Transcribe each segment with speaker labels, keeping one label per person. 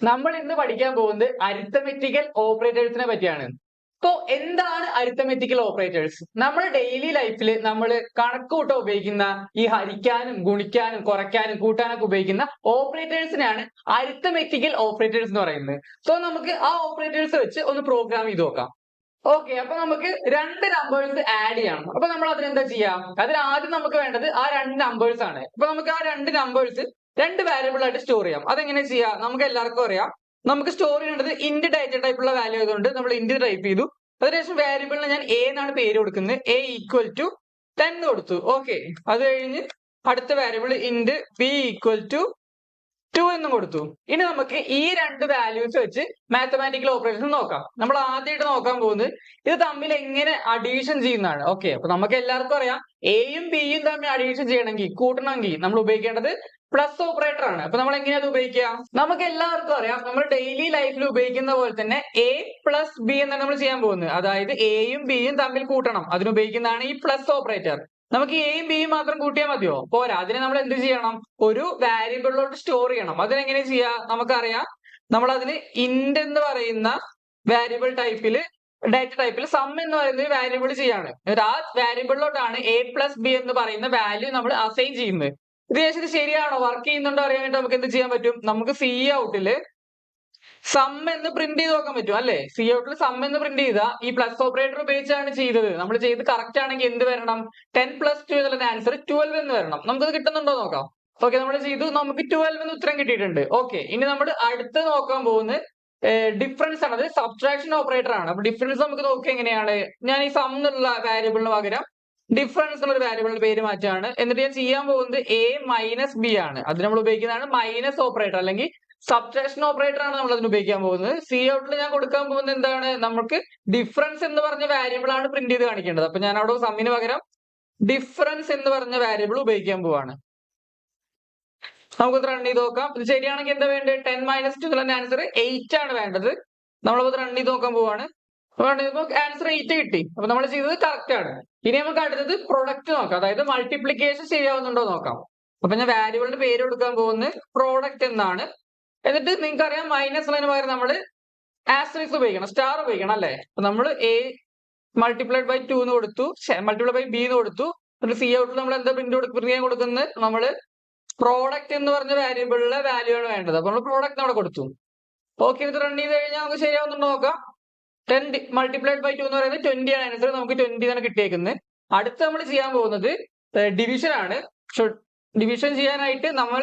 Speaker 1: നമ്മൾ ഇന്ന് പഠിക്കാൻ പോകുന്നത് അരിത്തമെറ്റിക്കൽ ഓപ്പറേറ്റേഴ്സിനെ പറ്റിയാണ്. സോ എന്താണ് അരിത്തമെറ്റിക്കൽ ഓപ്പറേറ്റേഴ്സ്? നമ്മുടെ ഡെയിലി ലൈഫിൽ നമ്മൾ കണക്കുകൂട്ടാൻ ഉപയോഗിക്കുന്ന ഈ ഹരിക്കാനും ഗുണിക്കാനും കുറയ്ക്കാനും കൂട്ടാനൊക്കെ ഉപയോഗിക്കുന്ന ഓപ്പറേറ്റേഴ്സിനെയാണ് അരിത്തമെറ്റിക്കൽ ഓപ്പറേറ്റേഴ്സ് എന്ന് പറയുന്നത്. സോ നമുക്ക് ആ ഓപ്പറേറ്റേഴ്സ് വെച്ച് ഒന്ന് പ്രോഗ്രാം ചെയ്ത് നോക്കാം. ഓക്കെ, അപ്പൊ നമുക്ക് രണ്ട് നമ്പേഴ്സ് ആഡ് ചെയ്യണം. അപ്പൊ നമ്മൾ അതിനെന്താ ചെയ്യാം? അതിന് ആദ്യം നമുക്ക് വേണ്ടത് ആ രണ്ട് നമ്പേഴ്സ് ആണ്. അപ്പൊ നമുക്ക് ആ രണ്ട് നമ്പേഴ്സ് രണ്ട് വാരിയബിൾ ആയിട്ട് സ്റ്റോർ ചെയ്യാം. അതെങ്ങനെ ചെയ്യാം? നമുക്ക് എല്ലാവർക്കും അറിയാം. നമുക്ക് സ്റ്റോർ ചെയ്യേണ്ടത് ഇന്റ് ഡേറ്റ ടൈപ്പുള്ള വാല്യൂ ആയതുകൊണ്ട് നമ്മൾ ഇന്റ് ടൈപ്പ് ചെയ്തു. അതിനുശേഷം വാരിയബിളിന് ഞാൻ എ എന്നാണ് പേര് കൊടുക്കുന്നത്. എ ഈക്വൽ ടു 10 കൊടുത്തു. ഓക്കെ, അത് കഴിഞ്ഞ് അടുത്ത variable int b equal to 2 എന്നും കൊടുത്തു. ഇനി നമുക്ക് ഈ രണ്ട് വാല്യൂസ് വെച്ച് മാത്തമാറ്റിക്കൽ ഓപ്പറേഷൻസ് നോക്കാം. നമ്മൾ ആദ്യമായിട്ട് നോക്കാൻ പോകുന്നത് ഇത് തമ്മിൽ എങ്ങനെ അഡീഷൻ ചെയ്യുന്നതാണ്. ഓക്കെ, അപ്പൊ നമുക്ക് എല്ലാവർക്കും അറിയാം എയും ബിയും തമ്മിൽ അഡീഷൻ ചെയ്യണമെങ്കിൽ കൂട്ടണമെങ്കിൽ നമ്മൾ ഉപയോഗിക്കേണ്ടത് പ്ലസ് ഓപ്പറേറ്റർ ആണ്. അപ്പൊ നമ്മൾ എങ്ങനെയാ അത് ഉപയോഗിക്കുക? നമുക്ക് എല്ലാവർക്കും അറിയാം, നമ്മൾ ഡെയിലി ലൈഫിൽ ഉപയോഗിക്കുന്ന പോലെ തന്നെ എ പ്ലസ് ബി എന്നാണ് നമ്മൾ ചെയ്യാൻ പോകുന്നത്. അതായത് എയും ബിയും തമ്മിൽ കൂട്ടണം, അതിന് ഉപയോഗിക്കുന്നതാണ് ഈ പ്ലസ് ഓപ്പറേറ്റർ. നമുക്ക് എയും ബിയും മാത്രം കൂട്ടിയാൽ മതിയോ? പോരാ, അതിനെ നമ്മൾ എന്ത് ചെയ്യണം? ഒരു വാരിയബിളിലോട്ട് സ്റ്റോർ ചെയ്യണം. അതിനെങ്ങനെ ചെയ്യാ? നമുക്കറിയാം, നമ്മൾ അതിന് ഇന്റ് എന്ന് പറയുന്ന വാരിയബിൾ ടൈപ്പില് ഡാറ്റ ടൈപ്പിൽ സം എന്ന് പറയുന്ന വാരിയബിൾ ചെയ്യാണ്. ആ വാരിയബിളിലോട്ടാണ് എ പ്ലസ് ബി എന്ന് പറയുന്ന വാല്യൂ നമ്മൾ അസൈൻ ചെയ്യുന്നത്. ഇത് ശരി ശരിയാണോ, വർക്ക് ചെയ്യുന്നുണ്ടോ അറിയാനായിട്ട് നമുക്ക് എന്ത് ചെയ്യാൻ പറ്റും? നമുക്ക് സി ഔട്ടില് സം എന്ന് പ്രിന്റ് ചെയ്ത് നോക്കാൻ പറ്റും അല്ലെ? സി ഔട്ടിൽ സം എന്ന് പ്രിന്റ് ചെയ്താ ഈ പ്ലസ് ഓപ്പറേറ്റർ ഉപയോഗിച്ചാണ് ചെയ്തത്. നമ്മൾ ചെയ്ത് കറക്റ്റ് ആണെങ്കിൽ എന്ത് വരണം? 10 + 2 എന്നുള്ള ആൻസർ 12 എന്ന് വരണം. നമുക്കത് കിട്ടുന്നുണ്ടോ നോക്കാം. ഓക്കെ, നമ്മൾ ചെയ്തു, നമുക്ക് 12 എന്ന് ഉത്തരം കിട്ടിയിട്ടുണ്ട്. ഓക്കെ, ഇനി നമ്മൾ അടുത്ത് നോക്കാൻ പോകുന്നത് ഡിഫറൻസ് ആണ്. അത് സബ്ട്രാക്ഷൻ ഓപ്പറേറ്റർ ആണ്. അപ്പൊ ഡിഫറൻസ് നമുക്ക് നോക്കുക എങ്ങനെയാണ്? ഞാൻ ഈ സം എന്നുള്ള വാരിയബിളിന് പകരം ഡിഫറൻസ് എന്നുള്ള വാരിയബിളിന്റെ പേര് മാറ്റാണ്. എന്നിട്ട് ഞാൻ ചെയ്യാൻ പോകുന്നത് എ മൈനസ് ബി ആണ്. അത് നമ്മൾ ഉപയോഗിക്കുന്നതാണ് മൈനസ് ഓപ്പറേറ്റർ അല്ലെങ്കിൽ സബ്ട്രാക്ഷൻ ഓപ്പറേറ്റർ ആണ് നമ്മൾ അതിന് ഉപയോഗിക്കാൻ പോകുന്നത്. സി ഔട്ടിൽ ഞാൻ കൊടുക്കാൻ പോകുന്നത് എന്താണ്? നമുക്ക് ഡിഫറൻസ് എന്ന് പറഞ്ഞ വാരിയബിൾ ആണ് പ്രിന്റ് ചെയ്ത് കാണിക്കേണ്ടത്. അപ്പൊ ഞാൻ അവിടെ സമ്മിന് പകരം ഡിഫറൻസ് എന്ന് പറഞ്ഞ വാരിയബിൾ ഉപയോഗിക്കാൻ പോവാണ്. നമുക്കത് റൺ ചെയ്ത് നോക്കാം. ഇത് ശരിയാണെങ്കിൽ എന്താ വേണ്ടത്? 10 - 2 എന്നുള്ള ആൻസർ 8 ആണ് വേണ്ടത്. നമ്മളത് റൺ ചെയ്ത് നോക്കാൻ പോവാണ്. ആൻസർ 8 കിട്ടി. അപ്പൊ നമ്മൾ ചെയ്തത് കറക്റ്റ് ആണ്. ഇനി നമുക്ക് അടുത്തത് പ്രൊഡക്റ്റ് നോക്കാം. അതായത് മൾട്ടിപ്ലിക്കേഷൻ ശരിയാവുന്നുണ്ടോ നോക്കാം. അപ്പൊ ഞാൻ വാരിയബിളിന്റെ പേര് കൊടുക്കാൻ പോകുന്നത് പ്രോഡക്റ്റ് എന്നാണ്. എന്നിട്ട് നിങ്ങൾക്ക് അറിയാം, മൈനസ് ഉള്ളതിന് പകരം നമ്മൾ ആസ്റ്ററിക്സ് ഉപയോഗിക്കണം, സ്റ്റാർ ഉപയോഗിക്കണം അല്ലെ? അപ്പൊ നമ്മൾ എ മൾട്ടിപ്ലൈഡ് ബൈ 2 എന്ന് കൊടുത്തു, മൾട്ടിപ്ലൈഡ് ബൈ ബി എന്ന് കൊടുത്തു. എന്നിട്ട് സി ഔട്ടിൽ നമ്മൾ എന്താ പ്രിന്റ് ചെയ്യാൻ കൊടുക്കുന്നത്? നമ്മൾ പ്രോഡക്റ്റ് എന്ന് പറഞ്ഞ വാരിയബിളിലെ വാല്യൂ ആണ് വേണ്ടത്. അപ്പൊ നമ്മൾ പ്രോഡക്റ്റ് അവിടെ കൊടുത്തു. ഓക്കെ, ഇത് റൺ ചെയ്ത് കഴിഞ്ഞാൽ നമുക്ക് ശരിയാവുന്നുണ്ടോ നോക്കാം. 10 മൾട്ടിപ്ലൈഡ് ബൈ 2 എന്ന് പറയുന്നത് 20 ആണ് ആൻസർ. നമുക്ക് 20 ആണ് കിട്ടിയേക്കുന്നത്. അടുത്ത് നമ്മൾ ചെയ്യാൻ പോകുന്നത് ഡിവിഷൻ ആണ്. ഡിവിഷൻ ചെയ്യാനായിട്ട് നമ്മൾ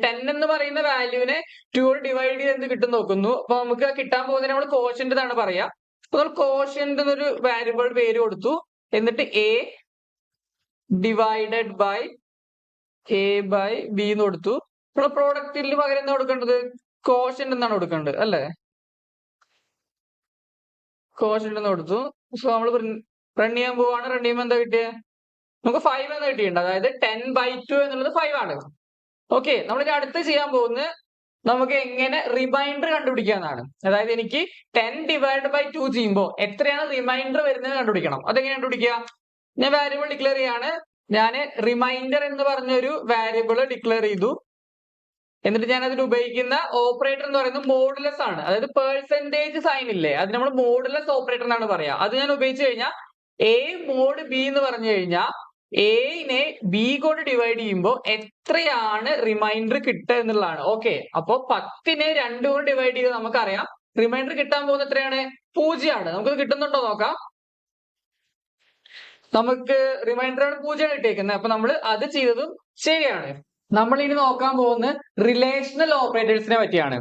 Speaker 1: 10 എന്ന് പറയുന്ന വാല്യൂവിനെ 2 കൊണ്ട് ഡിവൈഡ് ചെയ്ത് എന്ത് കിട്ടും നോക്കുന്നു. അപ്പൊ നമുക്ക് കിട്ടാൻ പോകുന്നതിന് നമ്മൾ കോഷ്യന്റ് എന്നാണ് പറയാ. അപ്പൊ നമ്മൾ കോഷ്യന്റ് എന്നൊരു വാരിയബിൾ പേര് കൊടുത്തു. എന്നിട്ട് a divided by a by b എന്ന് കൊടുത്തു. നമ്മൾ പ്രോഡക്റ്റിന് പകരം എന്താ കൊടുക്കേണ്ടത്? കോഷ്യന്റ് എന്നാണ് കൊടുക്കേണ്ടത് അല്ലെ? കോഷ്യന്റ് എന്ന് കൊടുത്തു. സോ നമ്മൾ റൺ ചെയ്യാൻ പോവാണ്. റൺ ചെയ്യുമ്പോൾ എന്താ കിട്ടിയത്? നമുക്ക് 5 എന്ന് കിട്ടിയിട്ടുണ്ട്. അതായത് 10/2 എന്നുള്ളത് 5 ആണ്. ഓക്കെ, നമ്മൾ ഇനി അടുത്ത് ചെയ്യാൻ പോകുന്നത് നമുക്ക് എങ്ങനെ റിമൈൻഡർ കണ്ടുപിടിക്കാന്നാണ്. അതായത് എനിക്ക് 10 ഡിവൈഡ് ബൈ 2 ചെയ്യുമ്പോൾ എത്രയാണ് റിമൈൻഡർ വരുന്നത് കണ്ടുപിടിക്കണം. അതെങ്ങനെ കണ്ടുപിടിക്കുക? ഞാൻ വാരിയബിൾ ഡിക്ലെയർ ചെയ്യാണ്. ഞാൻ റിമൈൻഡർ എന്ന് പറഞ്ഞൊരു വാരിയബിൾ ഡിക്ലെയർ ചെയ്തു. എന്നിട്ട് ഞാൻ അതിൽ ഉപയോഗിക്കുന്ന ഓപ്പറേറ്റർ എന്ന് പറയുന്നത് മോഡുലസ് ആണ്. അതായത് പെർസെന്റേജ് സൈൻ ഇല്ലേ, അത് നമ്മൾ മോഡുലസ് ഓപ്പറേറ്റർ എന്നാണ് പറയാ. അത് ഞാൻ ഉപയോഗിച്ച് കഴിഞ്ഞാൽ എ മോഡ് ബി എന്ന് പറഞ്ഞു കഴിഞ്ഞാൽ എനെ ബി കൊണ്ട് ഡിവൈഡ് ചെയ്യുമ്പോൾ എത്രയാണ് റിമൈൻഡർ കിട്ടുക എന്നുള്ളതാണ്. ഓക്കെ, അപ്പൊ 10നെ 2 കൊണ്ട് ഡിവൈഡ് ചെയ്ത് നമുക്കറിയാം റിമൈൻഡർ കിട്ടാൻ പോകുന്നത് എത്രയാണ്? 0 ആണ്. നമുക്കത് കിട്ടുന്നുണ്ടോ നോക്കാം. നമുക്ക് റിമൈൻഡർ ആണ് 0 കിട്ടിയേക്കുന്നത്. അപ്പൊ നമ്മൾ അത് ചെയ്തതും ശരിയാണ്. നമ്മൾ ഇനി നോക്കാൻ പോകുന്ന റിലേഷണൽ ഓപ്പറേറ്റേഴ്സിനെ പറ്റിയാണ്.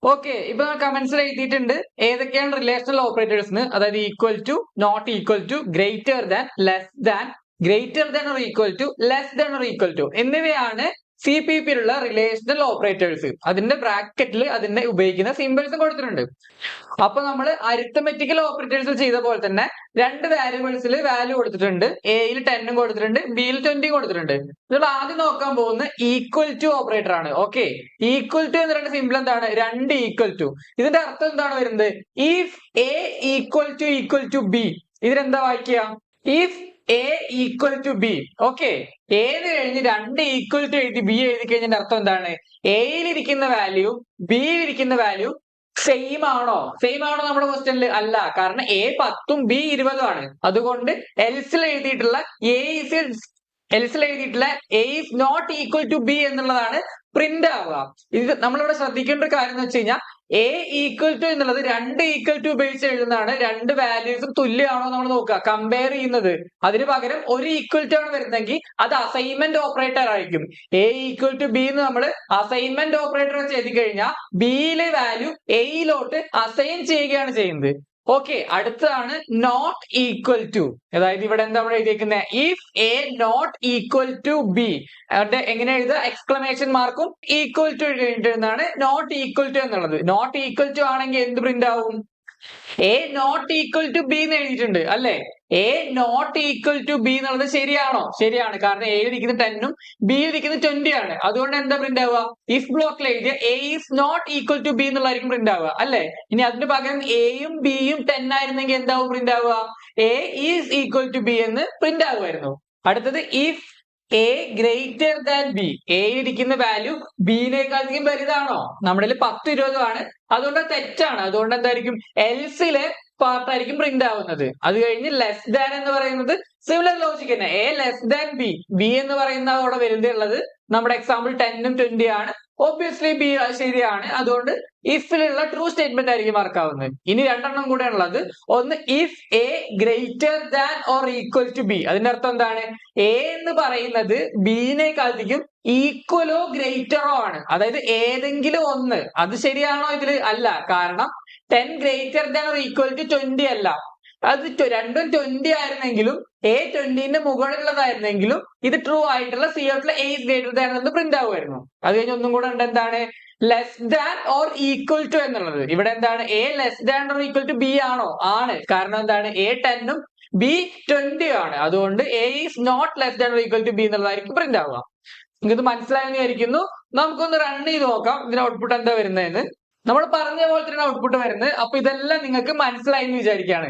Speaker 1: ഓക്കെ, ഇപ്പൊ കമന്റ്സിൽ എഴുതിയിട്ടുണ്ട് ഏതൊക്കെയാണ് റിലേഷണൽ ഓപ്പറേറ്റേഴ്സ്. അതായത് equal to, not equal to, greater than, less than, greater than or equal to, less than or equal to എന്നിവയാണ് CPP യിലുള്ള റിലേഷണൽ ഓപ്പറേറ്റേഴ്സ്. അതിന്റെ ബ്രാക്കറ്റിൽ അതിന്റെ ഉപയോഗിക്കുന്ന സിമ്പിൾസും കൊടുത്തിട്ടുണ്ട്. അപ്പൊ നമ്മൾ അരിത്തമെറ്റിക്കൽ ഓപ്പറേറ്റേഴ്സ് ചെയ്ത പോലെ തന്നെ രണ്ട് വാരിയബിൾസിൽ വാല്യൂ കൊടുത്തിട്ടുണ്ട്. എയിൽ 10 കൊടുത്തിട്ടുണ്ട്, ബിയിൽ 20 കൊടുത്തിട്ടുണ്ട്. നമ്മൾ ആദ്യം നോക്കാൻ പോകുന്ന ഈക്വൽ ടു ഓപ്പറേറ്റർ ആണ്. ഓക്കെ, ഈക്വൽ ടു എന്ന് പറയുന്ന സിമ്പിൾ എന്താണ്? 2 ഈക്വൽ ടു. ഇതിന്റെ അർത്ഥം എന്താണ് വരുന്നത്? If a equal to b, ഇതിനെന്താ വായിക്കുക? If a equal to b. Okay, ഏത് കഴിഞ്ഞ് രണ്ട് ഈക്വൽ ടു എഴുതി ബി എഴുതി കഴിഞ്ഞതിന്റെ അർത്ഥം എന്താണ്? എയിലിരിക്കുന്ന വാല്യൂ ബിയിലിരിക്കുന്ന വാല്യൂ സെയിം ആണോ? സെയിം ആണോ നമ്മുടെ ക്വസ്റ്റ്യനിൽ? അല്ല, കാരണം എ 10ഉം ബി 20ഉം ആണ്. അതുകൊണ്ട് എൽസിൽ എഴുതിയിട്ടുള്ള a is not equal to b എന്നുള്ളതാണ് പ്രിന്റ് ആവുക. ഇത് നമ്മളിവിടെ ശ്രദ്ധിക്കേണ്ട ഒരു കാര്യം എന്ന് വെച്ച് കഴിഞ്ഞാൽ എ ഈക്വൽ ടു എന്നുള്ളത് രണ്ട് ഈക്വൽ ടു ഉപയോഗിച്ച് എഴുതുന്നതാണ്. രണ്ട് വാല്യൂസും തുല്യമാണോ നമ്മൾ നോക്കുക, കമ്പയർ ചെയ്യുന്നത്. അതിന് പകരം ഒരു ഈക്വൽ ടു ആണ് വരുന്നതെങ്കിൽ അത് അസൈൻമെന്റ് ഓപ്പറേറ്റർ ആയിരിക്കും. എ ഈക്വൽ ടു ബി എന്ന് നമ്മൾ അസൈൻമെന്റ് ഓപ്പറേറ്റർ വെച്ച് എഴുതി കഴിഞ്ഞാൽ ബിയിലെ വാല്യൂ എയിലോട്ട് അസൈൻ ചെയ്യുകയാണ് ചെയ്യുന്നത്. ഓക്കെ, അടുത്തതാണ് നോട്ട് ഈക്വൽ ടു. അതായത് ഇവിടെ എന്താ നമ്മൾ എഴുതിയിരിക്കുന്നത്? If A not equal to B. അവിടെ എങ്ങനെ എഴുതുക? എക്സ്ക്ലമേഷൻ മാർക്കും ഈക്വൽ ടു എഴുതിയിട്ടാണ് നോട്ട് ഈക്വൽ ടു എന്നുള്ളത്. നോട്ട് ഈക്വൽ ടു ആണെങ്കിൽ എന്ത് പ്രിന്റ് ആവും? A not equal to B എന്ന് എഴുതിയിട്ടുണ്ട് അല്ലെ? A not equal to B എന്നുള്ളത് ശരിയാണോ? ശരിയാണ്, കാരണം എ ഇരിക്കുന്ന 10ഉം ബി ഇരിക്കുന്ന 20 ആണ്. അതുകൊണ്ട് എന്താ പ്രിന്റ് ആവുക? ഇഫ് ബ്ലോക്കിൽ എഴുതിയ A is not equal to B എന്നുള്ളതായിരിക്കും പ്രിന്റ് ആവുക അല്ലെ? ഇനി അതിന് പകരം എയും ബിയും 10 ആയിരുന്നെങ്കിൽ എന്താവും പ്രിന്റ് ആവുക? A is equal to B എന്ന് പ്രിന്റ് ആവുമായിരുന്നു. അടുത്തത് if A greater than B. എയിലിരിക്കുന്ന വാല്യൂ ബിയിനേക്കാളും വലുതാണോ? നമ്മുടെ 10 20 ആണ്, അതുകൊണ്ട് തെറ്റാണ്. അതുകൊണ്ട് എന്തായിരിക്കും? എൽസിലെ പാർട്ടായിരിക്കും പ്രിന്റ് ആവുന്നത്. അത് കഴിഞ്ഞ് ലെസ് ദാൻ എന്ന് പറയുന്നത് സിമിലർ ലോജിക് തന്നെ. A less than B. B എന്ന് പറയുന്ന അവിടെ വലുതുള്ളത് നമ്മുടെ എക്സാമ്പിൾ 10ഉം 20 ആണ്. ഒബ്വിയസ്ലി ബി ശരിയാണ്. അതുകൊണ്ട് ഇഫിലുള്ള ട്രൂ സ്റ്റേറ്റ്മെന്റ് ആയിരിക്കും മാർക്ക് ആവുന്നത്. ഇനി രണ്ടെണ്ണം കൂടെ ഉള്ളത്. ഒന്ന് if A greater than or equal to b. അതിന്റെ അർത്ഥം എന്താണ്? എ എന്ന് പറയുന്നത് ബിനെക്കാളും ഈക്വലോ ഗ്രേറ്ററോ ആണ്. അതായത് ഏതെങ്കിലും ഒന്ന്. അത് ശരിയാണോ ഇതിൽ? അല്ല, കാരണം 10 greater than or equal to 20 അല്ല. അത് രണ്ടും 20 ആയിരുന്നെങ്കിലും എ 20ന്റെ മുകളിലുള്ളതായിരുന്നെങ്കിലും ഇത് ട്രൂ ആയിട്ടുള്ള സി ഔട്ടിലെ എ ഇസ് ഗ്രേറ്റർ ദാൻ എന്ന് പ്രിന്റ് ആവുമായിരുന്നു. അത് കഴിഞ്ഞ് ഒന്നും കൂടെ ഉണ്ട്. എന്താണ്? Less than or equal to എന്നുള്ളത്. ഇവിടെ എന്താണ്? A less than or equal to B ആണോ? ആണ്. കാരണം എന്താണ്? എ 10ഉം ബി 20 ആണ്. അതുകൊണ്ട് A is not less than or equal to B എന്നുള്ളതായിരിക്കും പ്രിന്റ് ആവുക. നിങ്ങൾക്ക് മനസ്സിലായെന്ന് വിചാരിക്കുന്നു. നമുക്കൊന്ന് റൺ ചെയ്ത് നോക്കാം ഇതിന് ഔട്ട്പുട്ട് എന്താ വരുന്നതെന്ന്. നമ്മൾ പറഞ്ഞ പോലെ തന്നെ ഔട്ട്പുട്ട് വരുന്നത്. അപ്പൊ ഇതെല്ലാം നിങ്ങൾക്ക് മനസ്സിലായി എന്ന് വിചാരിക്കുകയാണ്.